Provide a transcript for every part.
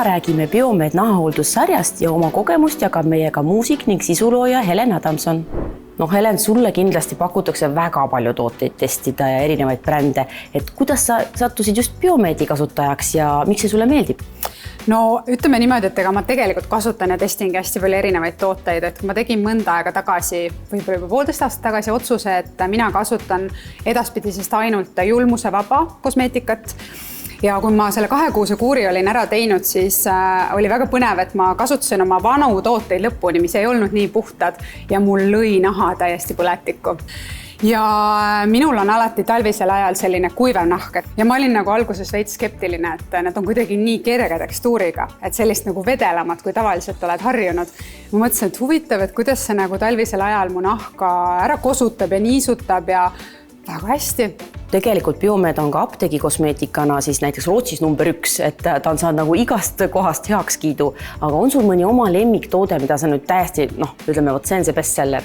Räägime Biomed nahahooldussarjast ja oma kogemust jagab meiega muusik ning sisulooja Helen Adamson. Helen, sulle kindlasti pakutakse väga palju tooteid testida ja erinevaid brände. Et kuidas sa sattusid just Biomedi kasutajaks ja miks see sulle meeldib? Ütleme niimoodi, et ega ma tegelikult kasutan ja testingi hästi palju erinevaid tooteid, et ma tegin mõnda aega tagasi, võib-olla juba 1,5 aastat tagasi otsuse, et mina kasutan edaspidisest ainult julmusevaba kosmeetikat. Ja kui ma selle 2-kuuse kuuri olin ära teinud, siis oli väga põnev, et ma kasutasin oma vanu tooteid lõpuni, mis ei olnud nii puhtad ja mul lõi naha täiesti põletikku. Ja minul on alati talvisel ajal selline kuivev nahk ja ma olin nagu alguses veits skeptiline, et need on kuidagi nii kerge tekstuuriga, et sellist nagu vedelamat, kui tavaliselt oled harjunud. Ma mõtlesin, et huvitav, et kuidas see nagu talvisel ajal mu nahka ära kosutab ja niisutab ja väga hästi. Tegelikult Biomed on ka apteegi kosmeetikana siis näiteks Rootsis number 1, et ta on saanud nagu igast kohast heakskiidu, aga on sul mõni oma lemmiktoode, mida sa nüüd täiesti, ütleme, see on see bestseller?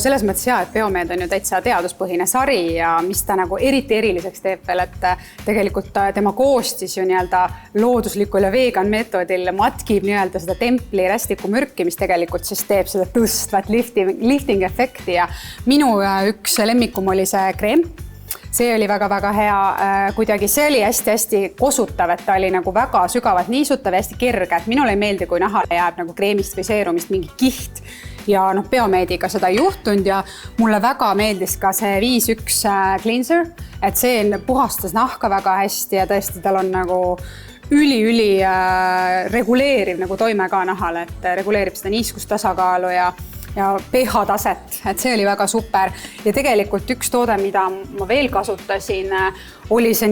Selles mõttes et Biomed on ju täitsa teaduspõhine sari ja mis ta nagu eriti eriliseks teeb veel, et tegelikult tema koostis ju looduslikul ja vegan meetodil matkib seda templi rästiku mürki, mis tegelikult siis teeb seda tõstvat lifting efekti ja minu üks lemmikum oli see kreem. See oli väga-väga hea, kuidagi see oli hästi-hästi kosutav, et ta oli nagu väga sügavalt niisutav ja hästi kerge, et minule ei meeldi, kui nahale jääb nagu kreemist või seerumist mingi kiht ja Biomediga seda ei juhtunud ja mulle väga meeldis ka see 5-1 cleanser, et see puhastas nahka väga hästi ja tõesti tal on nagu üli reguleeriv nagu toime ka nahale, et reguleerib seda niiskustasakaalu ja pH taset, et see oli väga super. Ja tegelikult üks toode, mida ma veel kasutasin, oli see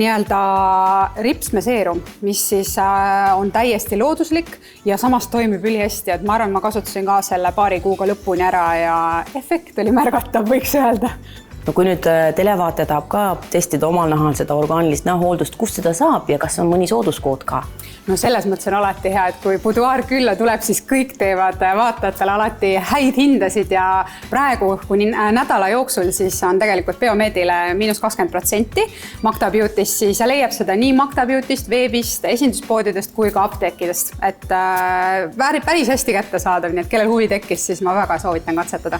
ripsmeseerum, mis siis on täiesti looduslik ja samas toimib üli hästi, et ma arvan, ma kasutasin ka selle paari kuuga lõpuni ära ja efekt oli märgatav, võiks öelda. Kui nüüd televaate tahab ka testida omal nahal seda orgaanilist nahahooldust, kust seda saab ja kas on mõni sooduskood ka? Selles mõttes on alati hea, et kui Boudoir külla tuleb, siis kõik teevad vaatajatele alati häid hindasid ja praegu kuni nädala jooksul siis on tegelikult Biomedile -20% Magda Beauty'st, siis leiab seda nii Magda Beauty'st, veebist, esinduspoodidest kui ka apteekidest, et päris hästi kättesaadav, nii et kellel huvi tekkis, siis ma väga soovitan katsetada.